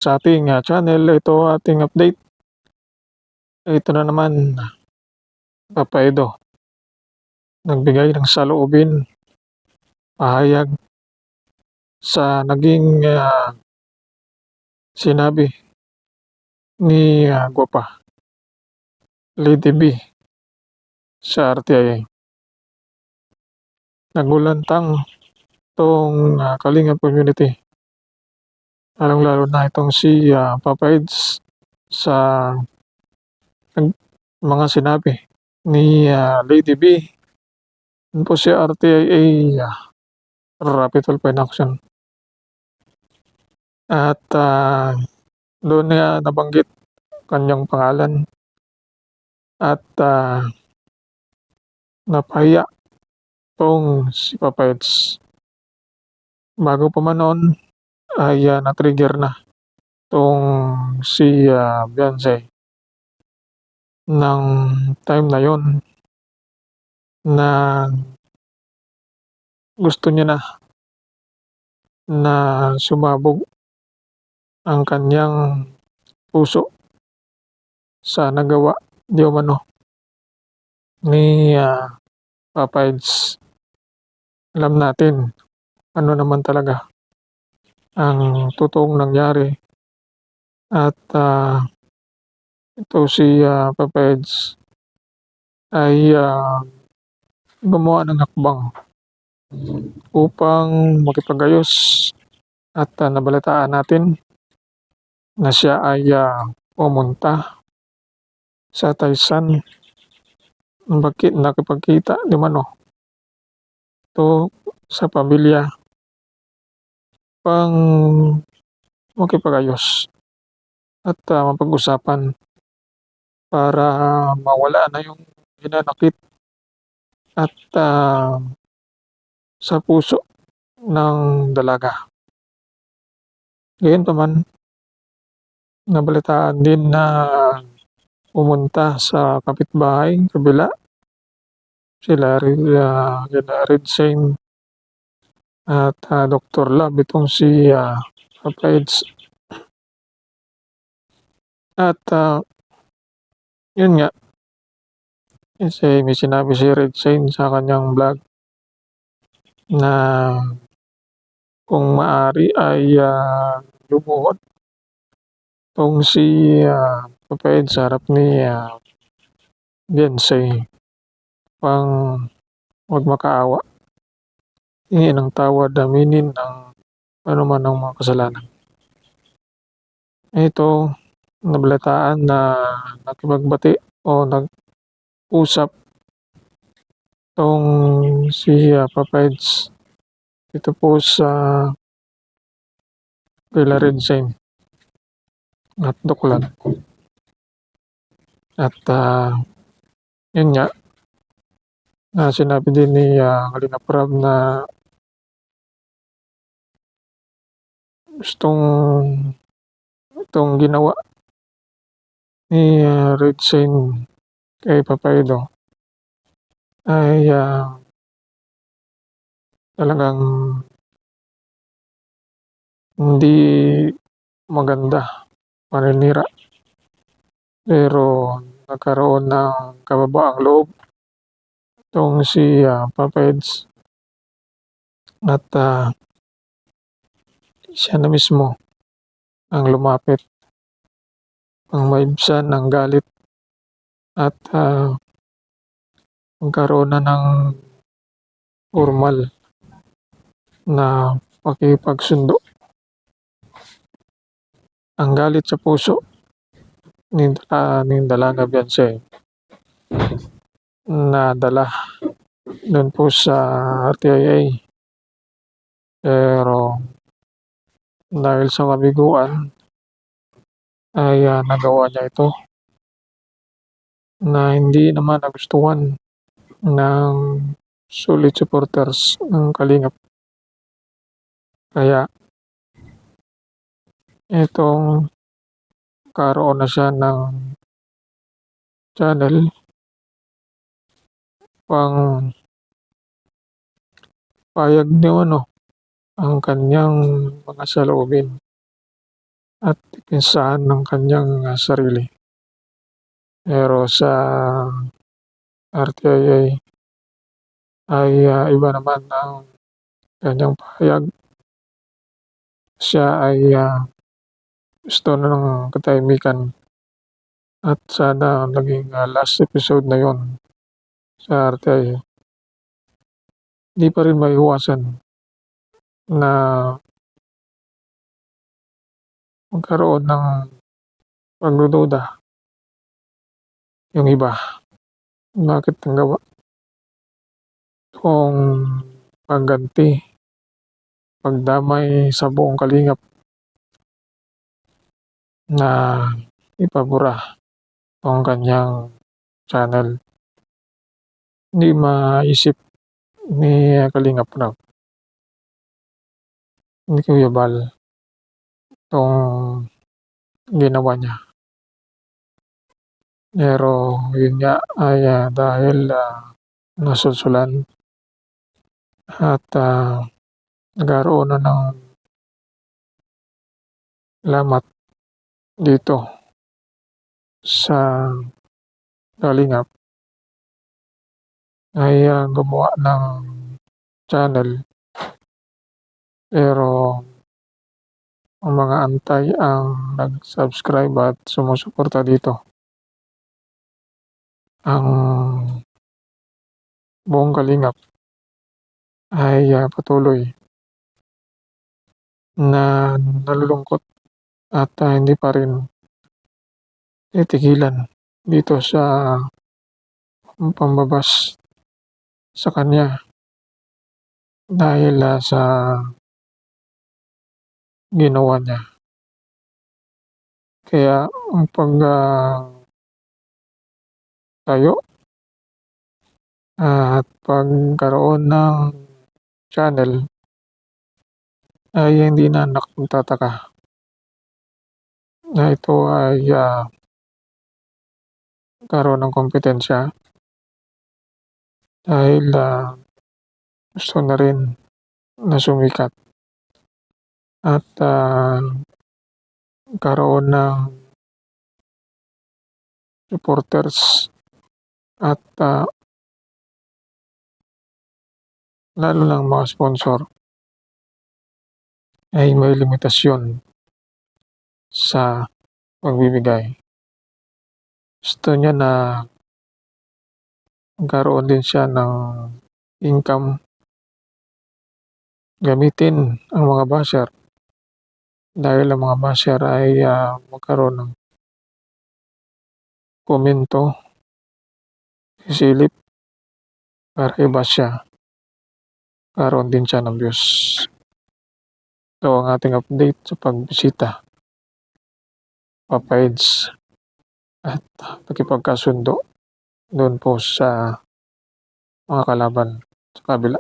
sa ating, channel. Ito ating update. Ito na naman, Papa Edo, nagbigay ng saloobin, pahayag sa naging, sinabi ni, Gwapa, Lady B sa RTIA. Nagulantang 'tong, Kalingap community, lalong-lalo na itong si, Papa Eds sa mga sinabi ni, Lady B. Yun po si RTIA, Rapid Tulpo in Action. At, doon niya nabanggit kanyang pangalan at, napahiya 'tong si Papa Eds. Bago pa man noon ay, na-trigger na 'tong si, Beyonce ng time na yon na gusto niya na sumabog ang kanyang puso sa nagawa di umano ni, Papa Eds. Alam natin ano naman talaga ang totoong nangyari at, ito si, Papa Eds ay, gumawa ng hakbang upang makipag-ayos at, nabalitaan natin na siya ay, pumunta sa Taysan nakipagkita di umano 'to sa pamilya pang makipag-ayos at, mapag-usapan para mawala na yung hinanakit at, sa puso ng dalaga. Gayunpaman, nabalitaan din na pumunta sa kapitbahay kabila sila Red Shane at, Dr. Love itong si, Papa Eds. At, yun nga, kasi may sinabi si Red Shane sa kanyang vlog na kung maaari ay, lumuhod 'tong si, Papa Eds sa harap ni, Beyonce upang huwag makaawa, hingi ng tawad, aminin ang anuman ang mga kasalanan. Ito, nabalitaan na nakipagbati o nag-usap 'tong si, Papa Eds dito po sa kila Red Shane at Doklan. At, yun nga, sinabi din ni, Kalingap Rab na itong ginawa ni, Red Shane kay Papa Edo ay, talagang hindi maganda, paninira. Pero nagkaroon ng kababaang loob 'tong si, Papa Eds at, siya na mismo ang lumapit, ang maibsan ang galit at, magkaroon na ng formal na pakikipagsundo. Ang galit sa puso ni Dalaga Beyonce na dala dun po sa RTIA. Pero dahil sa kabiguan ay, nagawa niya ito na hindi naman nagustuhan ng solid supporters ng Kalingap. Kaya itong karoon na siya ng channel pang payag ni ano ang kanyang mga saloobin at depensahan ng kanyang sarili. Pero sa RTI ay iba naman ang kanyang pahayag. Siya ay gusto ng katahimikan at sana naging last episode na yon sa RTI. Hindi pa rin maiwasan na magkaroon ng pagdududa yung iba. Bakit ang gawa kung pagganti, pagdamay sa buong kalingap na ipabura ang kanyang channel. Hindi maisip ni Kalingap Rap, ni Kuya Bal, itong ginawa niya. Pero yun nga ay dahil nasulsulan at nagkaroon na ng lamat dito sa Kalingap ay gumawa ng channel, pero ang mga antay ang nag-subscribe at sumusuporta dito. Ang buong Kalingap ay patuloy na nalulungkot at hindi pa rin titigilan dito sa pambabas sa kanya dahil sa ginawa niya. Kaya ang tayo at pagkaroon ng channel ay hindi na nagtataka na ito ay karoon ng kompetensya dahil gusto na rin na sumikat at karoon ng supporters at lalo ng mga sponsor ay may limitasyon sa pagbibigay. Gusto niya na magkaroon din siya ng income, gamitin ang mga basher dahil ang mga basher ay magkaroon ng komento, sisilip para iba siya, karoon din siya ng views. So ang ating update sa pagbisita Papa-Eds at pakipagkasundo doon po sa mga kalaban sa kabila.